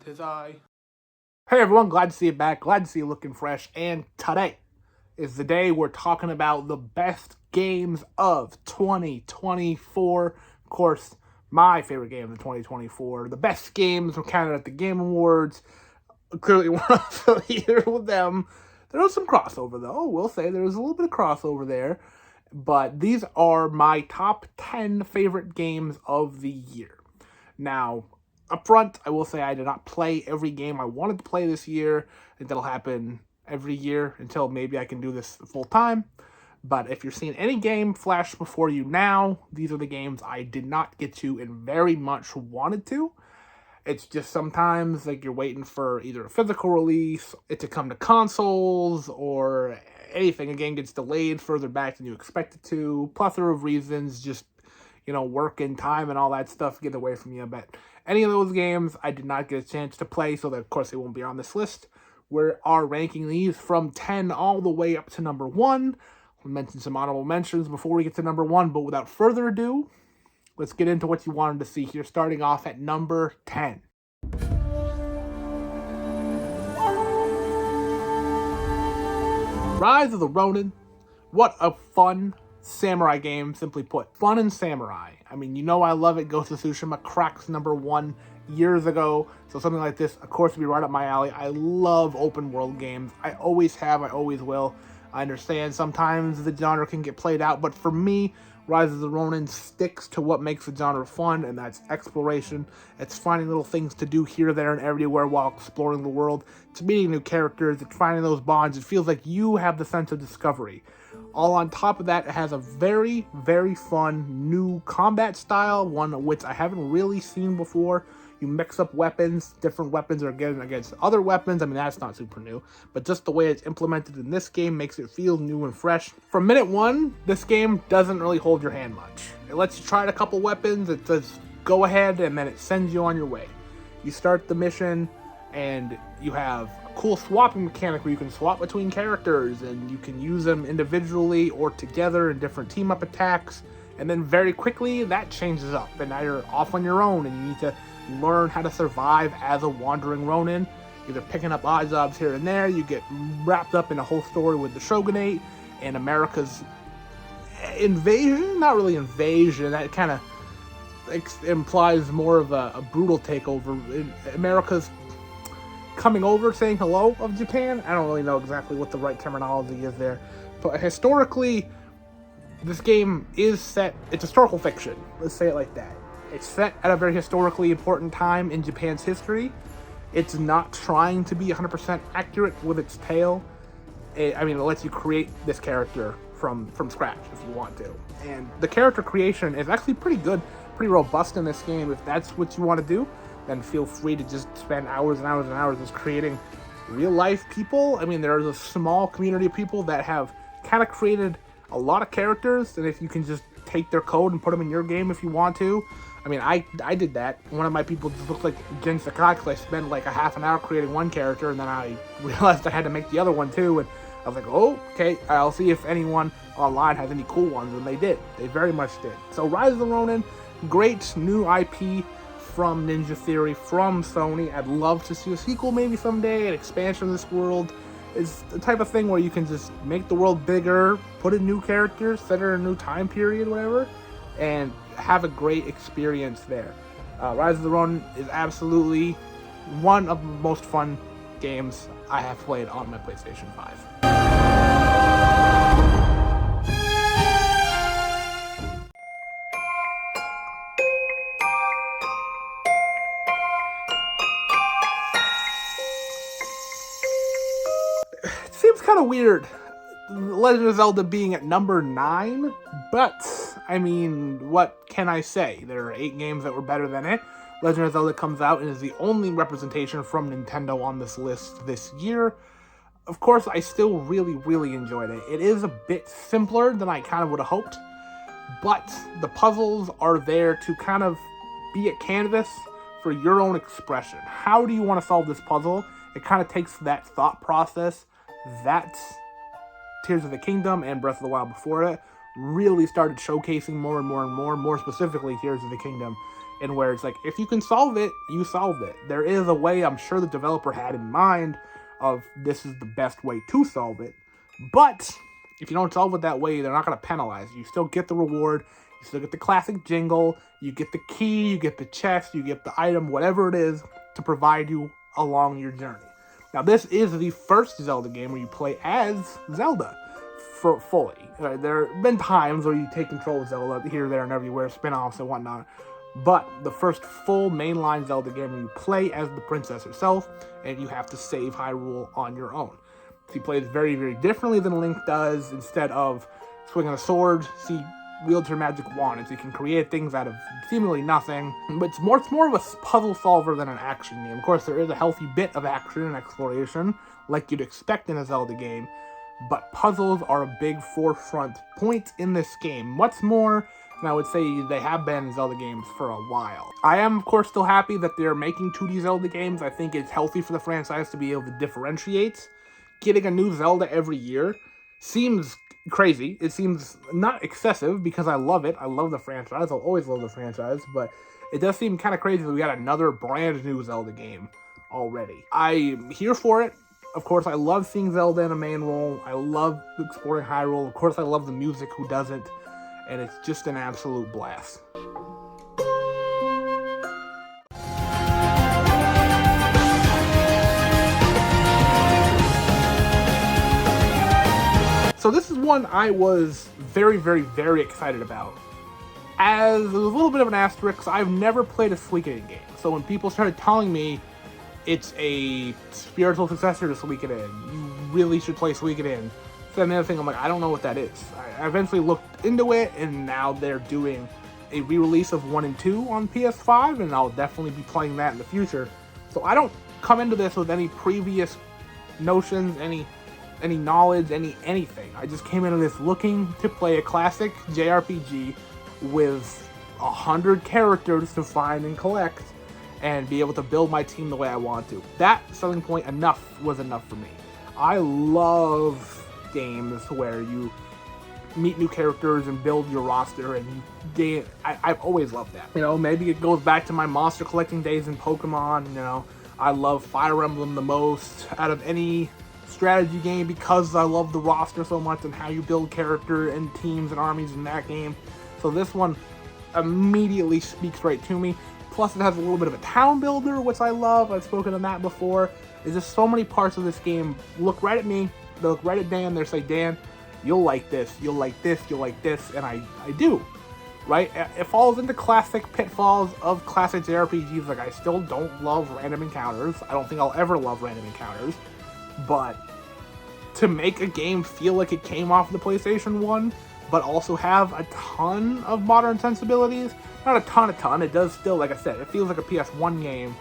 'Tis I. Hey everyone, glad to see you back. Glad to see you looking fresh. And today is the day we're talking about the best games of 2024. Of course, my favorite games of 2024. The best games were counted at the Game Awards. Clearly, we're not affiliated with them. There was some crossover, though. We'll say there was a little bit of crossover there. But these are my top 10 favorite games of the year. Now, up front, I will say I did not play every game I wanted to play this year. I think that'll happen every year until maybe I can do this full time. But if you're seeing any game flash before you now, these are the games I did not get to and very much wanted to. It's just sometimes like you're waiting for either a physical release, it to come to consoles, or anything. A game gets delayed further back than you expect it to. Plethora of reasons, just work and time and all that stuff get away from you. But any of those games I did not get a chance to play, so that of course they won't be on this list. We are ranking these from 10 all the way up to number 1. We'll mention some honorable mentions before we get to number 1, but without further ado, let's get into what you wanted to see here, starting off at number 10. Rise of the Ronin. What a fun samurai game, simply put. Fun and samurai. I mean, I love it. Ghost of Tsushima cracks number 1 years ago, so something like this, of course, would be right up my alley. I love open world games. I always have, I always will. I understand sometimes the genre can get played out, but for me, Rise of the Ronin sticks to what makes the genre fun, and that's exploration. It's finding little things to do here, there, and everywhere while exploring the world. It's meeting new characters, it's finding those bonds. It feels like you have the sense of discovery. All on top of that, it has a very, very fun new combat style, one which I haven't really seen before. You mix up weapons, different weapons are against other weapons. I mean, that's not super new, but just the way it's implemented in this game makes it feel new and fresh. From minute 1, this game doesn't really hold your hand much. It lets you try a couple weapons, it says go ahead, and then it sends you on your way. You start the mission, and you have a cool swapping mechanic where you can swap between characters, and you can use them individually or together in different team-up attacks, and then very quickly that changes up, and now you're off on your own, and you need to learn how to survive as a wandering Ronin, either picking up odd jobs here and there. You get wrapped up in a whole story with the Shogunate and America's invasion. Not really invasion, that kind of implies more of a brutal takeover. America's coming over, saying hello of Japan. I don't really know exactly what the right terminology is there, but historically this game is set, it's historical fiction, let's say it like that. It's set at a very historically important time in Japan's history. It's not trying to be 100% accurate with its tale. It lets you create this character from scratch if you want to. And the character creation is actually pretty good, pretty robust in this game. If that's what you want to do, then feel free to just spend hours and hours and hours just creating real-life people. I mean, there's a small community of people that have kind of created a lot of characters, and if you can just take their code and put them in your game if you want to. I mean, I did that. One of my people just looked like Jin Sakai because I spent like a half an hour creating one character, and then I realized I had to make the other one too, and I was like, oh, okay, I'll see if anyone online has any cool ones, and they did. They very much did. So Rise of the Ronin, great new IP from Ninja Theory, from Sony. I'd love to see a sequel maybe someday, an expansion of this world. It's the type of thing where you can just make the world bigger, put in new characters, set it in a new time period, whatever, and have a great experience there. Rise of the Ronin is absolutely one of the most fun games I have played on my PlayStation 5. It seems kind of weird, Legend of Zelda being at number 9, but I mean, what can I say? There are 8 games that were better than it. Legend of Zelda comes out and is the only representation from Nintendo on this list this year. Of course, I still really, really enjoyed it. It is a bit simpler than I kind of would have hoped, but the puzzles are there to kind of be a canvas for your own expression. How do you want to solve this puzzle? It kind of takes that thought process that Tears of the Kingdom and Breath of the Wild before it really started showcasing more and more and more, more specifically Tears of the Kingdom, and where it's like, if you can solve it, you solved it. There is a way I'm sure the developer had in mind of this is the best way to solve it, but if you don't solve it that way, they're not going to penalize you. You still get the reward, you still get the classic jingle, you get the key, you get the chest, you get the item, whatever it is to provide you along your journey. Now, this is the first Zelda game where you play as Zelda fully. There have been times where you take control of Zelda here, there, and everywhere, spin-offs and whatnot, but the first full mainline Zelda game where you play as the princess herself, and you have to save Hyrule on your own. So he plays very, very differently than Link does. Instead of swinging a sword, she wields her magic wand, and she can create things out of seemingly nothing. But it's more of a puzzle solver than an action game. Of course, there is a healthy bit of action and exploration, like you'd expect in a Zelda game, but puzzles are a big forefront point in this game, much more than I would say they have been in Zelda games for a while. I am, of course, still happy that they're making 2D Zelda games. I think it's healthy for the franchise to be able to differentiate. Getting a new Zelda every year seems crazy. It seems not excessive because I love it. I love the franchise. I'll always love the franchise, but it does seem kind of crazy that we got another brand new Zelda game already. I'm here for it. Of course, I love seeing Zelda in a main role. I love exploring Hyrule. Of course, I love the music. Who doesn't? And it's just an absolute blast. So this is one I was very, very, very excited about. As a little bit of an asterisk, I've never played a Suikoden game. So when people started telling me it's a spiritual successor to Suikoden, you really should play Suikoden, so another thing, I'm like, I don't know what that is. I eventually looked into it, and now they're doing a re-release of 1 and 2 on PS5, and I'll definitely be playing that in the future. So I don't come into this with any previous notions, any knowledge, anything. I just came into this looking to play a classic JRPG with 100 characters to find and collect, and be able to build my team the way I want to. That selling point was enough for me. I love games where you meet new characters and build your roster, and you gain. I've always loved that. You know, maybe it goes back to my monster collecting days in Pokemon. You know, I love Fire Emblem the most out of any strategy game because I love the roster so much and how you build character and teams and armies in that game. So this one immediately speaks right to me. Plus, it has a little bit of a town builder, which I love. I've spoken on that before. There's just so many parts of this game. Look right at me. They look right at Dan. They say, Dan, you'll like this. You'll like this. You'll like this. And I do. Right? It falls into classic pitfalls of classic JRPGs. Like, I still don't love random encounters. I don't think I'll ever love random encounters. But to make a game feel like it came off the PlayStation 1, but also have a ton of modern sensibilities, not a ton, it does still, like I said, it feels like a PS1 game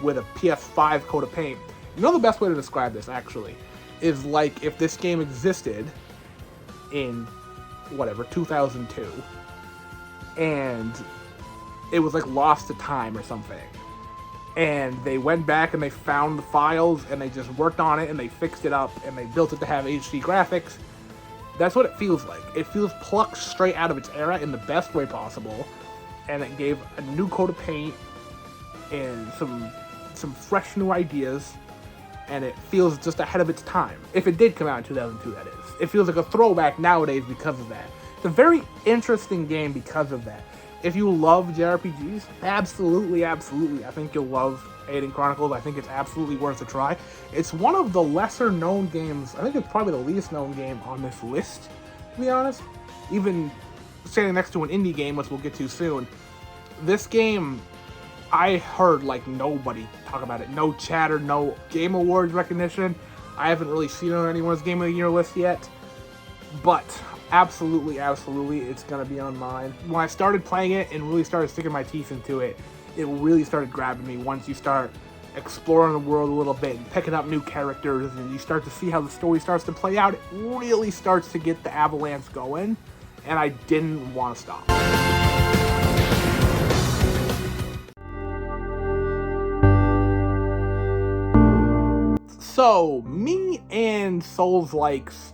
with a PS5 coat of paint. You know the best way to describe this, actually, is like if this game existed in, 2002, and it was like lost to time or something, and they went back and they found the files and they just worked on it and they fixed it up and they built it to have HD graphics. That's what it feels like. It feels plucked straight out of its era in the best way possible, and it gave a new coat of paint and some fresh new ideas, and it feels just ahead of its time. If it did come out in 2002, that is. It feels like a throwback nowadays because of that. It's a very interesting game because of that. If you love JRPGs, absolutely, I think you'll love Eiyuden Chronicles. I think it's absolutely worth a try. It's one of the lesser known games. I think it's probably the least known game on this list, to be honest. Even standing next to an indie game, which we'll get to soon. This game, I heard like nobody talk about it. No chatter, no Game Awards recognition. I haven't really seen it on anyone's Game of the Year list yet. But absolutely, it's going to be on mine. When I started playing it and really started sticking my teeth into it, it really started grabbing me once you start exploring the world a little bit and picking up new characters and you start to see how the story starts to play out. It really starts to get the avalanche going, and I didn't want to stop. So, me and Souls-likes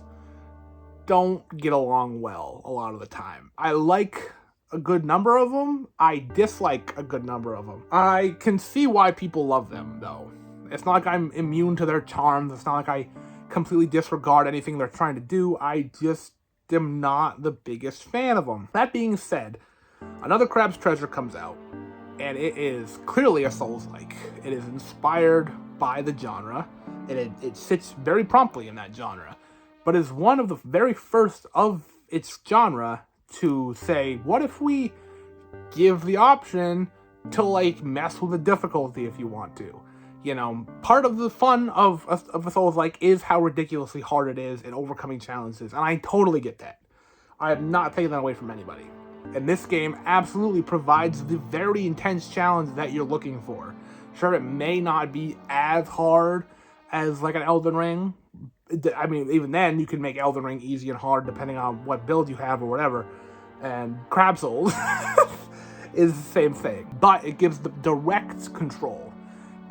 don't get along well a lot of the time. I like a good number of them. I dislike a good number of them. I can see why people love them, though. It's not like I'm immune to their charms. It's not like I completely disregard anything they're trying to do. I just am not the biggest fan of them. That being said, another Crab's Treasure comes out, and it is clearly a Souls-like. It is inspired by the genre, and it sits very promptly in that genre, but is one of the very first of its genre to say, what if we give the option to, like, mess with the difficulty if you want to? You know, part of the fun of a Souls-like is how ridiculously hard it is in overcoming challenges, and I totally get that. I am not taking that away from anybody. And this game absolutely provides the very intense challenge that you're looking for. Sure, it may not be as hard as, like, an Elden Ring. I mean, even then, you can make Elden Ring easy and hard depending on what build you have or whatever. And Crab Souls is the same thing. But it gives the direct control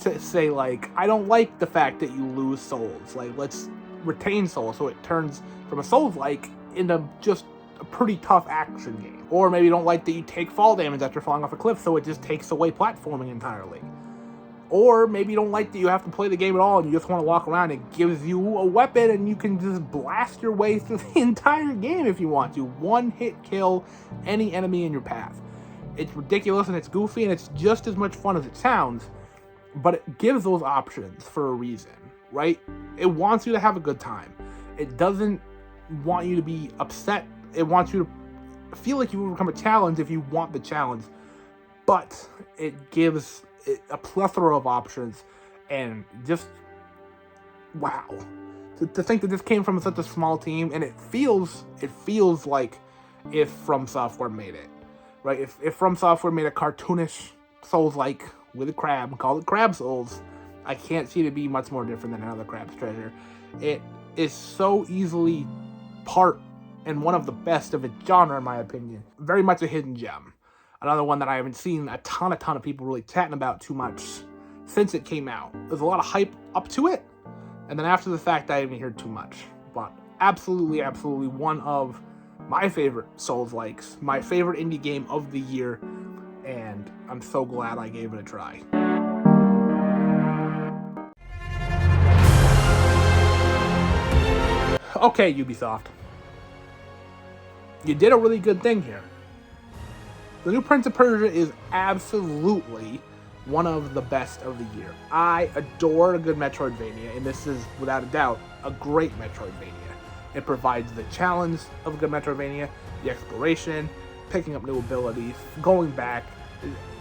to say, like, I don't like the fact that you lose souls. Like, let's retain souls so it turns from a Souls-like into just a pretty tough action game. Or maybe you don't like that you take fall damage after falling off a cliff, so it just takes away platforming entirely. Or maybe you don't like that you have to play the game at all and you just want to walk around. It gives you a weapon and you can just blast your way through the entire game if you want to. One hit kill any enemy in your path. It's ridiculous and it's goofy and it's just as much fun as it sounds, but it gives those options for a reason, right? It wants you to have a good time. It doesn't want you to be upset. It wants you to feel like you overcome a challenge if you want the challenge, but it gives a plethora of options, and just wow, to think that this came from such a small team, and it feels like if From Software made it, right? If From Software made a cartoonish Souls-like with a crab and called it Crab Souls, I can't see it to be much more different than another Crab's Treasure. It is so easily part and one of the best of its genre, in my opinion. Very much a hidden gem. Another one that I haven't seen a ton of people really chatting about too much since it came out. There's a lot of hype up to it, and then after the fact, I haven't heard too much. But absolutely one of my favorite Souls-likes, my favorite indie game of the year, and I'm so glad I gave it a try. Okay, Ubisoft. You did a really good thing here. The new Prince of Persia is absolutely one of the best of the year. I adore a good Metroidvania, and this is, without a doubt, a great Metroidvania. It provides the challenge of a good Metroidvania, the exploration, picking up new abilities, going back.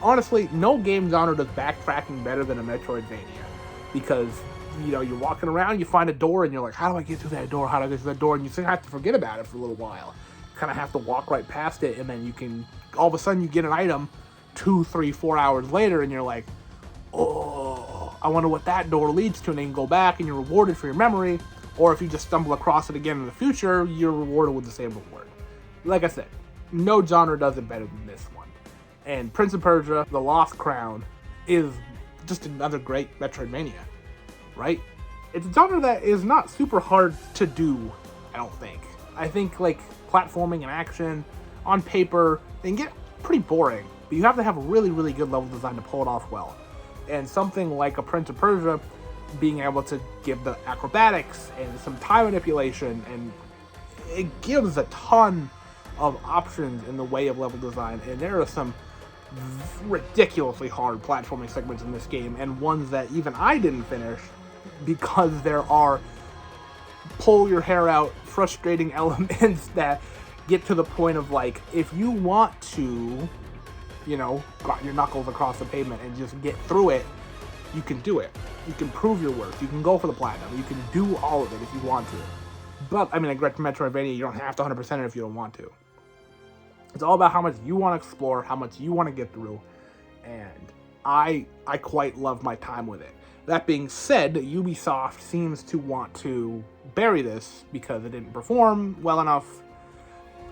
Honestly, no game genre does backtracking better than a Metroidvania, because, you know, you're walking around, you find a door, and you're like, how do I get through that door? How do I get through that door? And you still have to forget about it for a little while. You kind of have to walk right past it, and then you can, all of a sudden, you get an item 2, 3, 4 hours later, and you're like, oh, I wonder what that door leads to, and then you go back, and you're rewarded for your memory, or if you just stumble across it again in the future, you're rewarded with the same reward. Like I said, no genre does it better than this one. And Prince of Persia, The Lost Crown, is just another great Metroidvania, right? It's a genre that is not super hard to do, I don't think. I think, like, platforming and action, on paper, they can get pretty boring, but you have to have a really good level design to pull it off well. And something like a Prince of Persia, being able to give the acrobatics and some time manipulation, and it gives a ton of options in the way of level design, and there are some ridiculously hard platforming segments in this game, and ones that even I didn't finish because there are pull your hair out frustrating elements that get to the point of, like, if you want to, you know, got your knuckles across the pavement and just get through it, you can do it. You can prove your worth. You can go for the platinum. You can do all of it if you want to. But, I mean, like Metroidvania, you don't have to 100% it if you don't want to. It's all about how much you want to explore, how much you want to get through, and I quite love my time with it. That being said, Ubisoft seems to want to bury this because it didn't perform well enough.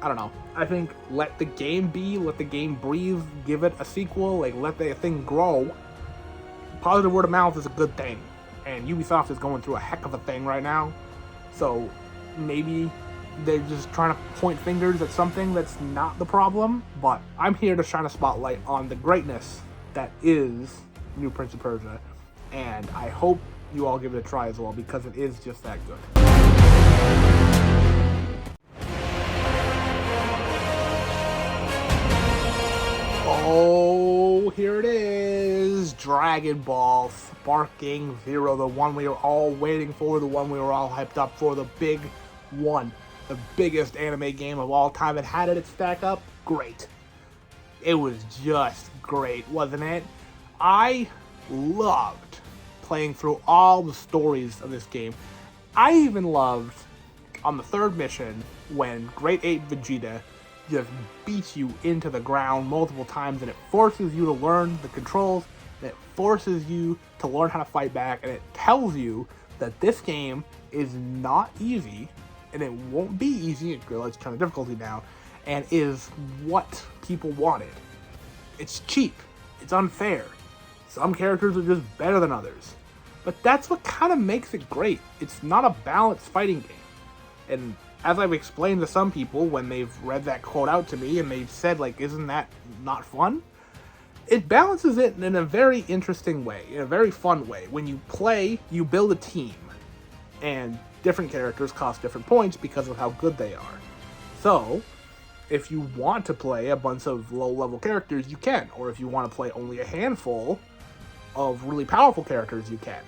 I don't know. I think let the game be, let the game breathe, give it a sequel, like, let the thing grow. Positive word of mouth is a good thing, and Ubisoft is going through a heck of a thing right now, so maybe they're just trying to point fingers at something that's not the problem. But I'm here to shine a spotlight on the greatness that is New Prince of Persia, and I hope you all give it a try as well, because it is just that good. Oh, here it is, Dragon Ball Sparking Zero, the one we were all waiting for, the one we were all hyped up for, the big one, the biggest anime game of all time. It had it stack up, great. It was just great, wasn't it? I loved playing through all the stories of this game. I even loved, on the third mission, when Great Ape Vegeta just beats you into the ground multiple times, and it forces you to learn the controls, and it forces you to learn how to fight back, and it tells you that this game is not easy, and it won't be easy, it's kind of difficulty now, and is what people wanted. It's cheap. It's unfair. Some characters are just better than others. But that's what kind of makes it great. It's not a balanced fighting game. And as I've explained to some people when they've read that quote out to me and they've said, like, isn't that not fun? It balances it in a very interesting way, in a very fun way. When you play, you build a team. And different characters cost different points because of how good they are. So, if you want to play a bunch of low-level characters, you can. Or if you want to play only a handful of really powerful characters, you can.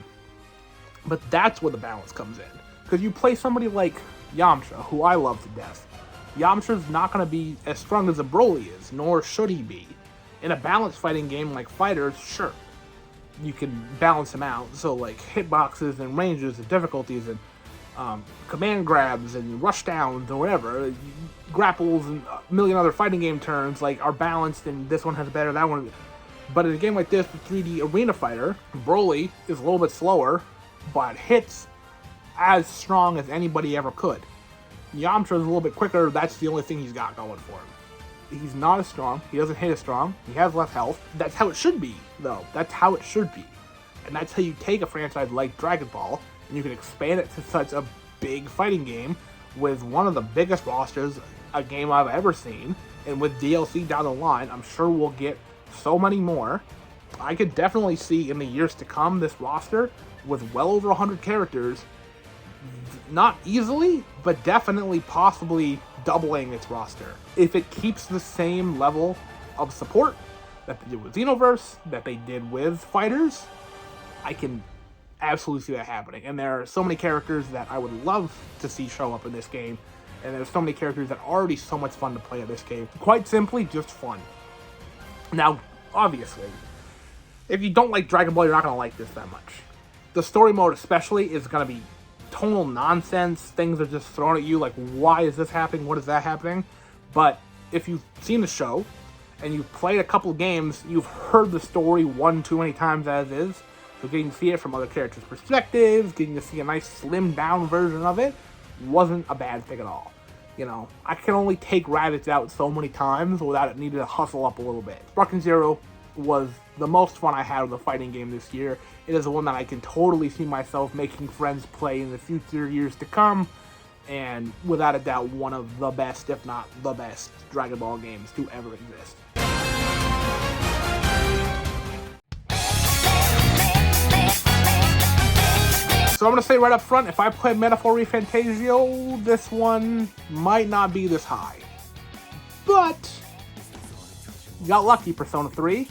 But that's where the balance comes in. Because you play somebody like Yamcha, who I love to death. Yamcha's not going to be as strong as a Broly is, nor should he be. In a balanced fighting game like Fighters, sure, you can balance him out. So like hitboxes and ranges and difficulties and command grabs and rush downs or whatever, grapples and a million other fighting game turns like are balanced, and this one has better, that one. But in a game like this, the 3D Arena Fighter, Broly is a little bit slower, but hits as strong as anybody ever could. Yamcha is a little bit quicker, that's the only thing he's got going for him. He's not as strong, he doesn't hit as strong, he has less health. That's how it should be, though. That's how it should be. And that's how you take a franchise like Dragon Ball, and you can expand it to such a big fighting game with one of the biggest rosters a game I've ever seen, and with DLC down the line, I'm sure we'll get so many more. I could definitely see in the years to come this roster with well over 100 characters, not easily, but definitely possibly doubling its roster. If it keeps the same level of support that they did with Xenoverse, that they did with Fighters, I can absolutely see that happening. And there are so many characters that I would love to see show up in this game, and there's so many characters that are already so much fun to play in this game. Quite simply, just fun. Now, obviously, if you don't like Dragon Ball, you're not going to like this that much. The story mode especially is going to be tonal nonsense. Things are just thrown at you like, why is this happening? What is that happening? But if you've seen the show and you've played a couple games, you've heard the story one too many times as is. So getting to see it from other characters' perspectives, getting to see a nice slimmed down version of it, wasn't a bad thing at all. You know, I can only take Raditz out so many times without it needing to hustle up a little bit. Sparking Zero was the most fun I had with a fighting game this year. It is the one that I can totally see myself making friends play in the future years to come, and without a doubt, one of the best, if not the best, Dragon Ball games to ever exist. So I'm going to say right up front, if I play Metaphor ReFantazio, this one might not be this high. But you got lucky, Persona 3.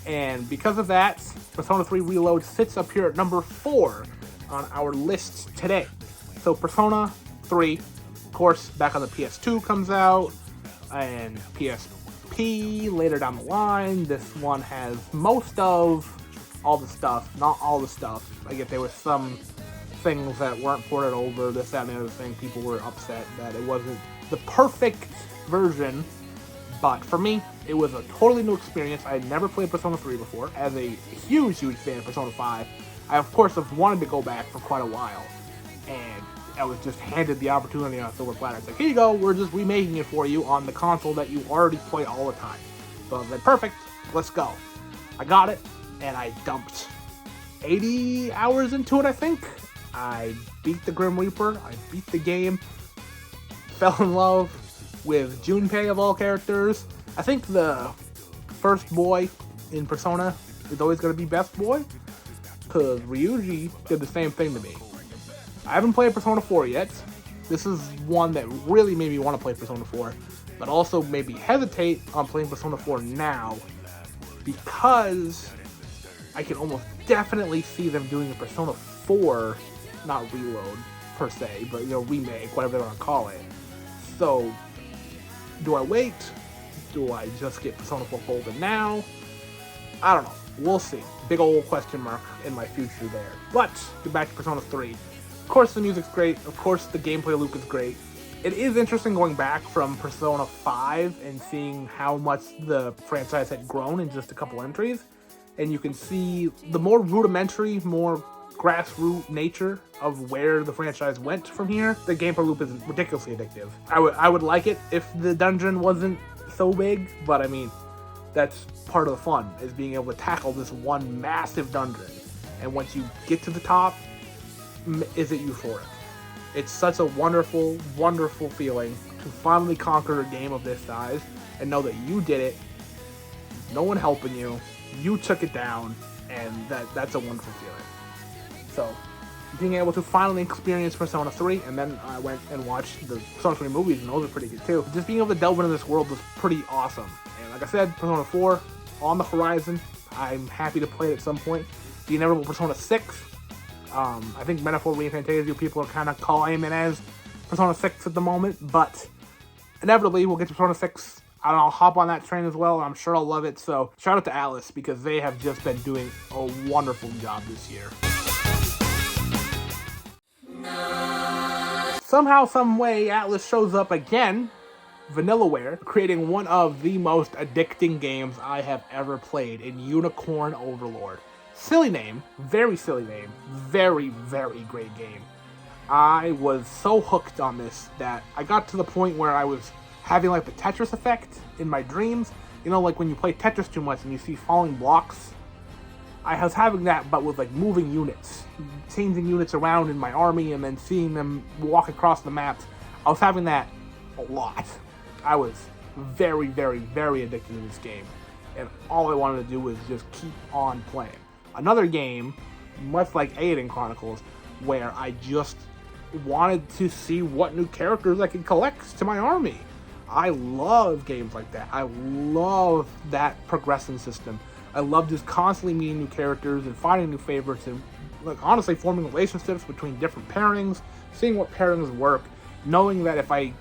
And because of that, Persona 3 Reload sits up here at number 4 on our list today. So Persona 3, of course, back on the PS2 comes out, and PSP later down the line. This one has most of all the stuff, not all the stuff. I guess there was some things that weren't ported over, this, that, and the other thing. People were upset that it wasn't the perfect version, but for me, it was a totally new experience. I had never played Persona 3 before. As a huge fan of Persona 5, I of course have wanted to go back for quite a while, and I was just handed the opportunity on a silver platter. It's like, here you go, we're just remaking it for you on the console that you already play all the time. So I was like, perfect, let's go. I got it, and I dumped 80 hours into it, I think. I beat the Grim Reaper, I beat the game, fell in love with Junpei of all characters. I think the first boy in Persona is always going to be best boy, because Ryuji did the same thing to me. I haven't played Persona 4 yet. This is one that really made me want to play Persona 4, but also made me hesitate on playing Persona 4 now, because I can almost definitely see them doing a Persona 4, not reload per se, but remake, whatever they want to call it. So, do I wait? Do I just get Persona 4 Golden now? I don't know. We'll see. Big old question mark in my future there. But, get back to Persona 3. Of course the music's great. Of course the gameplay loop is great. It is interesting going back from Persona 5 and seeing how much the franchise had grown in just a couple entries. And you can see the more rudimentary, more grassroots nature of where the franchise went from here. The gameplay loop is ridiculously addictive. I would like it if the dungeon wasn't so big, but I mean, that's part of the fun, is being able to tackle this one massive dungeon. And once you get to the top, is it euphoric? It's such a wonderful, wonderful feeling to finally conquer a game of this size and know that you did it, no one helping you, you took it down, and that's a wonderful feeling. So, being able to finally experience Persona 3, and then I went and watched the Persona 3 movies, and those are pretty good too. Just being able to delve into this world was pretty awesome. And like I said, Persona 4 on the horizon. I'm happy to play it at some point. The inevitable Persona 6. I think Metaphor ReFantazio people are kind of calling it as Persona 6 at the moment, but inevitably we'll get to Persona 6. I'll hop on that train as well. I'm sure I'll love it. So shout out to Atlus, because they have just been doing a wonderful job this year. Somehow, some way, Atlus shows up again, Vanillaware, creating one of the most addicting games I have ever played in Unicorn Overlord. Silly name, very silly name, very, very great game. I was so hooked on this that I got to the point where I was having like the Tetris effect in my dreams. Like when you play Tetris too much and you see falling blocks. I was having that, but with like moving units, changing units around in my army and then seeing them walk across the maps. I was having that a lot. I was very, very, very addicted to this game, and all I wanted to do was just keep on playing. Another game, much like Eiyuden Chronicles, where I just wanted to see what new characters I could collect to my army. I love games like that. I love that progression system. I love just constantly meeting new characters and finding new favorites and, like, honestly forming relationships between different pairings, seeing what pairings work, knowing that if I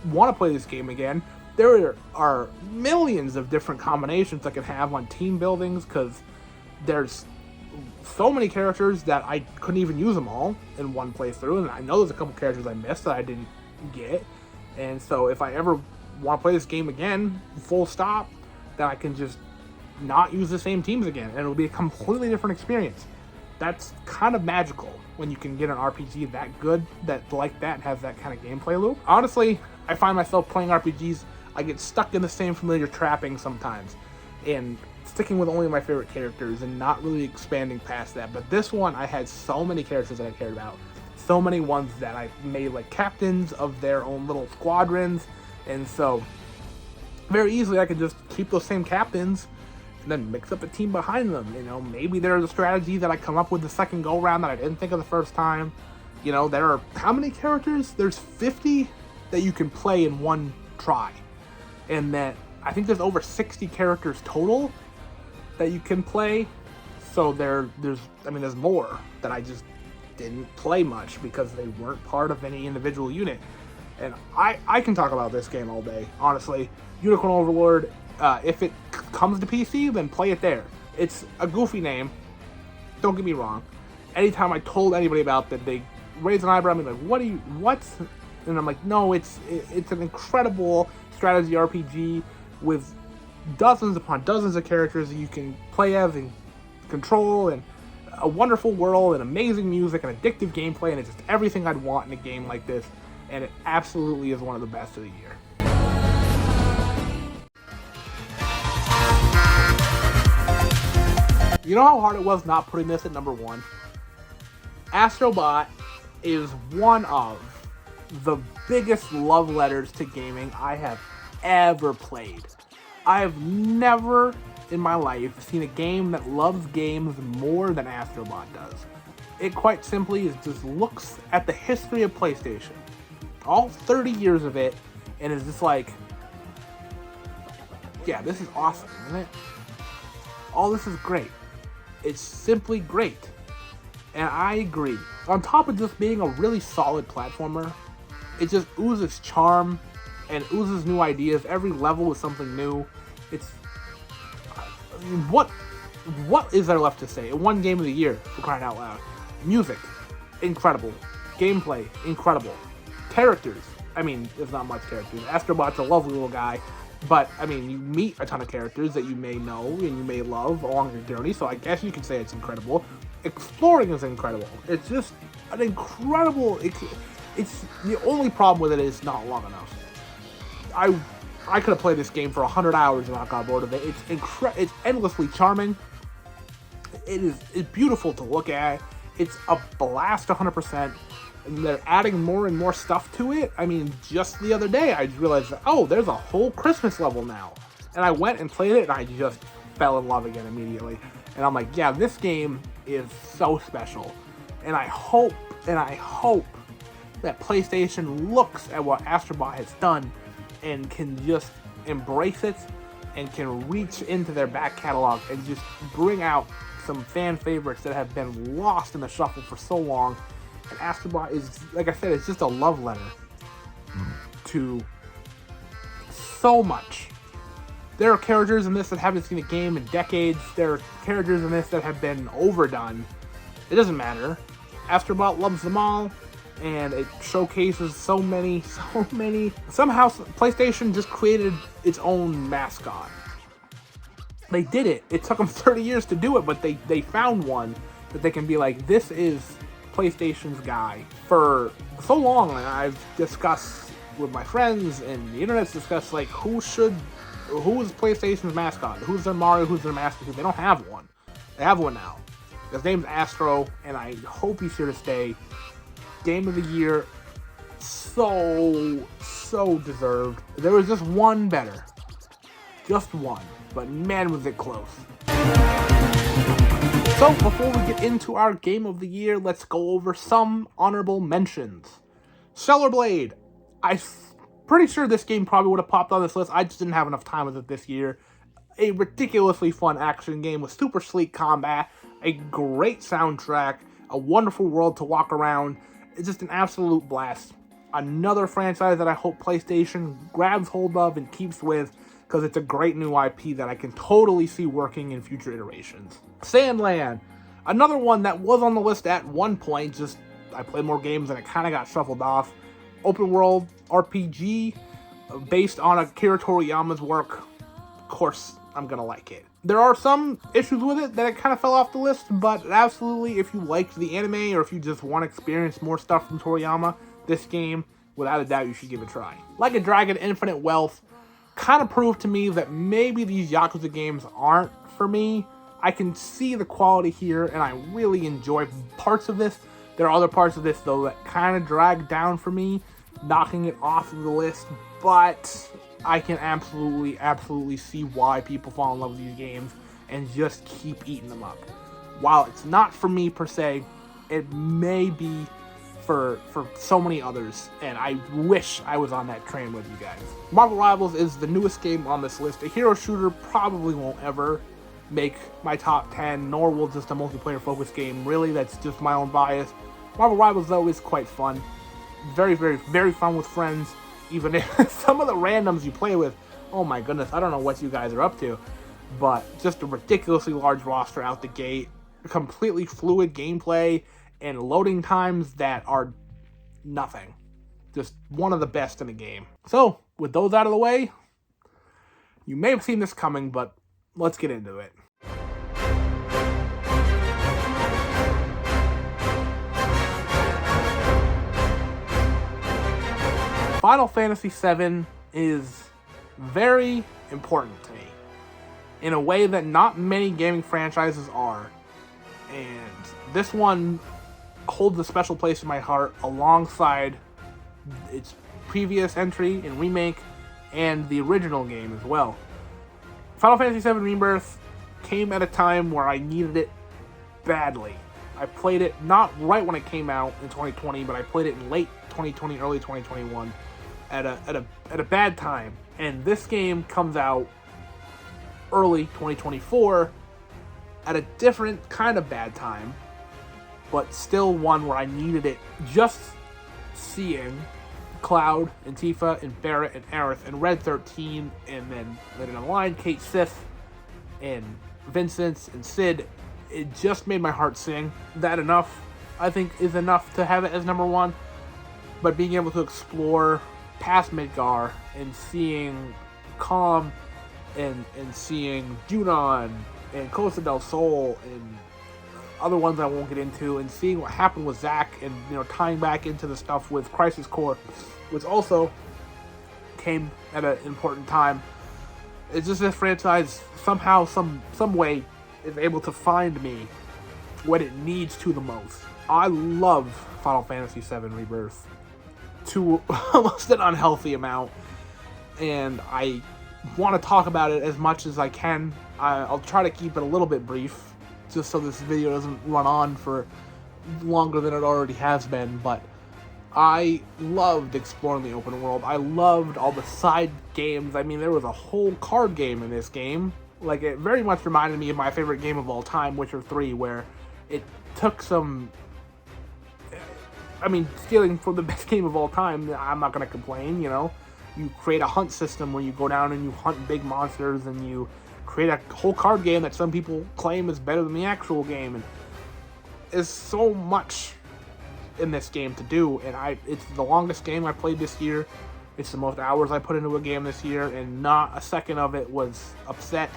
want to play this game again, there are millions of different combinations I can have on team buildings, because there's so many characters that I couldn't even use them all in one playthrough, and I know there's a couple characters I missed that I didn't get, and so if I ever want to play this game again, full stop, then I can just not use the same teams again, and it'll be a completely different experience. That's kind of magical when you can get an RPG that good, that like that has that kind of gameplay loop. Honestly, I find myself playing RPGs, I get stuck in the same familiar trappings sometimes, and sticking with only my favorite characters and not really expanding past that. But this one, I had so many characters that I cared about, so many ones that I made like captains of their own little squadrons, and so very easily I could just keep those same captains and then mix up a team behind them. Maybe there's a strategy that I come up with the second go round that I didn't think of the first time. There are how many characters? There's 50 that you can play in one try, and that I think there's over 60 characters total that you can play. So there's more that I just didn't play much because they weren't part of any individual unit. And I can talk about this game all day, honestly. Unicorn Overlord, if it comes to PC, then play it there. It's a goofy name, don't get me wrong. Anytime I told anybody about that, they raise an eyebrow and be like, what? And I'm like, no, it's an incredible strategy RPG with dozens upon dozens of characters that you can play as and control, and a wonderful world and amazing music and addictive gameplay, and it's just everything I'd want in a game like this, and it absolutely is one of the best of the year. You know how hard it was not putting this at number 1? Astrobot is one of the biggest love letters to gaming I have ever played. I have never in my life seen a game that loves games more than Astro Bot does. It quite simply is just looks at the history of PlayStation, all 30 years of it, and is just like, yeah, this is awesome, isn't it? All this is great. It's simply great. And I agree. On top of just being a really solid platformer, it just oozes charm and oozes new ideas. Every level is something new. It's... I mean, what is there left to say? It won Game of the Year, for crying out loud. Music, incredible. Gameplay, incredible. Characters, I mean, there's not much characters. Astro Bot's a lovely little guy, but, I mean, you meet a ton of characters that you may know and you may love along your journey, so I guess you could say it's incredible. Exploring is incredible. It's just an incredible... It's the only problem with it is not long enough. I could have played this game for 100 hours and not got bored of it. It's endlessly charming. It's beautiful to look at. It's a blast 100%. And they're adding more and more stuff to it. I mean, just the other day, I realized that, oh, there's a whole Christmas level now. And I went and played it, and I just fell in love again immediately. And I'm like, yeah, this game is so special. And I hope that PlayStation looks at what Astro Bot has done and can just embrace it and can reach into their back catalog and just bring out some fan favorites that have been lost in the shuffle for so long. And Astro Bot is, like I said, it's just a love letter to so much. There are characters in this that haven't seen a game in decades. There are characters in this that have been overdone. It doesn't matter. Astro Bot loves them all, and it showcases so many. Somehow, PlayStation just created its own mascot. They did it. It took them 30 years to do it, but they found one that they can be like, this is PlayStation's guy. For so long, I've discussed with my friends, and the internet's discussed, like, who is PlayStation's mascot? Who's their Mario? Who's their mascot? Because they don't have one. They have one now. His name's Astro, and I hope he's here to stay. Game of the Year, so deserved. There was just one better. Just one. But man, was it close. So, before we get into our Game of the Year, let's go over some honorable mentions. Stellar Blade. I'm pretty sure this game probably would have popped on this list. I just didn't have enough time with it this year. A ridiculously fun action game with super sleek combat, a great soundtrack, a wonderful world to walk around. It's just an absolute blast. Another franchise that I hope PlayStation grabs hold of and keeps with, because it's a great new IP that I can totally see working in future iterations. Sandland. Another one that was on the list at one point, just I played more games and it kind of got shuffled off. Open world RPG based on Akira Toriyama's work. Of course, I'm gonna like it. There are some issues with it that it kind of fell off the list, but absolutely, if you liked the anime or if you just want to experience more stuff from Toriyama, this game, without a doubt, you should give it a try. Like a Dragon: Infinite Wealth kind of proved to me that maybe these Yakuza games aren't for me. I can see the quality here, and I really enjoy parts of this. There are other parts of this, though, that kind of drag down for me, knocking it off of the list, but I can absolutely see why people fall in love with these games and just keep eating them up. While it's not for me per se, it may be for so many others, and I wish I was on that train with you guys. Marvel Rivals is the newest game on this list. A hero shooter probably won't ever make my top 10, nor will just a multiplayer focused game. Really, that's just my own bias. Marvel Rivals, though, is quite fun. Very fun with friends. Even if some of the randoms you play with, oh my goodness, I don't know what you guys are up to. But just a ridiculously large roster out the gate, completely fluid gameplay, and loading times that are nothing. Just one of the best in the game. So, with those out of the way, you may have seen this coming, but let's get into it. Final Fantasy VII is very important to me in a way that not many gaming franchises are. And this one holds a special place in my heart alongside its previous entry and remake, and the original game as well. Final Fantasy VII Rebirth came at a time where I needed it badly. I played it not right when it came out in 2020, but I played it in late 2020, early 2021 at a bad time. And this game comes out early 2024 at a different kind of bad time, but still one where I needed it. Just seeing Cloud and Tifa and Barret and Aerith and Red 13 and then later down the line Cait Sith and Vincent and Cid, it just made my heart sing. That enough, I think, is enough to have it as number one. But being able to explore past Midgar and seeing Calm and seeing Junon and Costa del Sol and other ones I won't get into, and seeing what happened with Zack and, you know, tying back into the stuff with Crisis Core, which also came at an important time. It's just this franchise somehow, some way is able to find me when it needs to the most. I love Final Fantasy VII Rebirth to almost an unhealthy amount, and I want to talk about it as much as I can. I'll try to keep it a little bit brief, just so this video doesn't run on for longer than it already has been, but I loved exploring the open world. I loved all the side games. I mean, there was a whole card game in this game. Like, it very much reminded me of my favorite game of all time, Witcher 3, where it took some... I mean, stealing from the best game of all time, I'm not going to complain, you know? You create a hunt system where you go down and you hunt big monsters, and you create a whole card game that some people claim is better than the actual game. And there's so much in this game to do, and it's the longest game I played this year. It's the most hours I put into a game this year, and not a second of it was upset.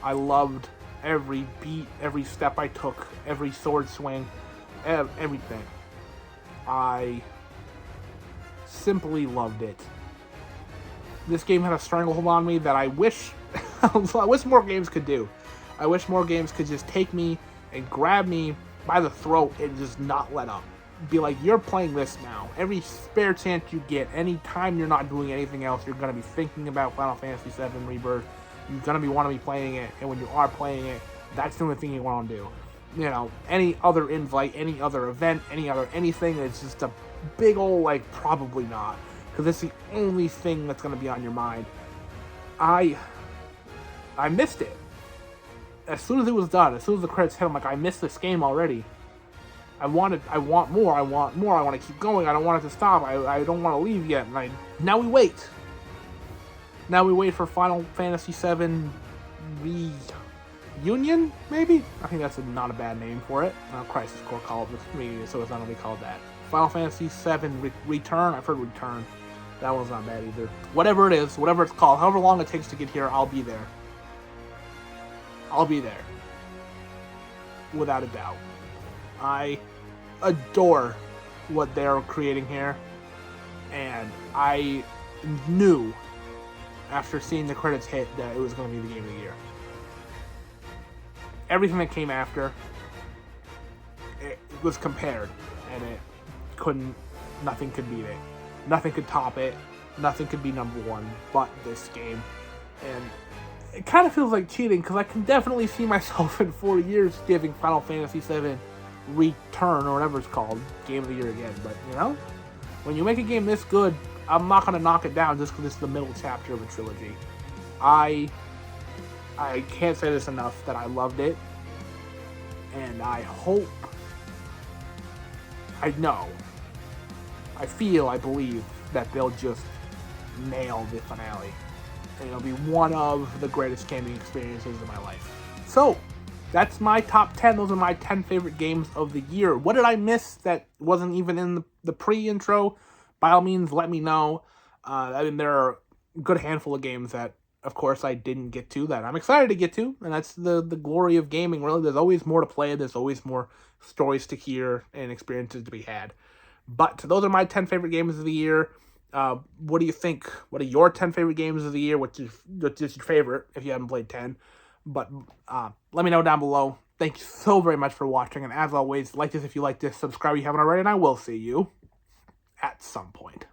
I loved every beat, every step I took, every sword swing, everything. I simply loved it. This game had a stranglehold on me that I wish I wish more games could do. I wish more games could just take me and grab me by the throat and just not let up. Be like, you're playing this now. Every spare chance you get, any time you're not doing anything else, you're going to be thinking about Final Fantasy VII Rebirth. You're going to want to be playing it, and when you are playing it, that's the only thing you want to do. You know, any other invite, any other event, any other anything, it's just a big old, like, probably not. Because it's the only thing that's going to be on your mind. I missed it. As soon as it was done, as soon as the credits hit, I'm like, I missed this game already. I want more, I want to keep going, I don't want it to stop, I don't want to leave yet, and now we wait. Now we wait for Final Fantasy VII Reunion, maybe? I think that's not a bad name for it. Crisis Core called it Reunion, so it's not going to be called that. Final Fantasy VII Return, I've heard Return. That one's not bad either. Whatever it is, whatever it's called, however long it takes to get here, I'll be there. I'll be there. Without a doubt. I adore what they're creating here, and I knew after seeing the credits hit that it was going to be the game of the year. Everything that came after, it was compared, and nothing could beat it. Nothing could top it. Nothing could be number one but this game. And it kind of feels like cheating, because I can definitely see myself in 4 years giving Final Fantasy VII Return, or whatever it's called, Game of the Year again. But, you know, when you make a game this good, I'm not going to knock it down just because it's the middle chapter of a trilogy. I can't say this enough that I loved it, and I hope, I know, I feel, I believe that they'll just nail the finale, and it'll be one of the greatest gaming experiences of my life. So, that's my top 10. Those are my 10 favorite games of the year. What did I miss that wasn't even in the pre-intro? By all means, let me know. I mean, there are a good handful of games that, of course, I didn't get to that I'm excited to get to, and that's the glory of gaming, really. There's always more to play. There's always more stories to hear and experiences to be had. But those are my 10 favorite games of the year. What do you think? What are your 10 favorite games of the year? What's your favorite if you haven't played 10? But let me know down below. Thank you so very much for watching. And as always, like this if you like this, subscribe if you haven't already, and I will see you at some point.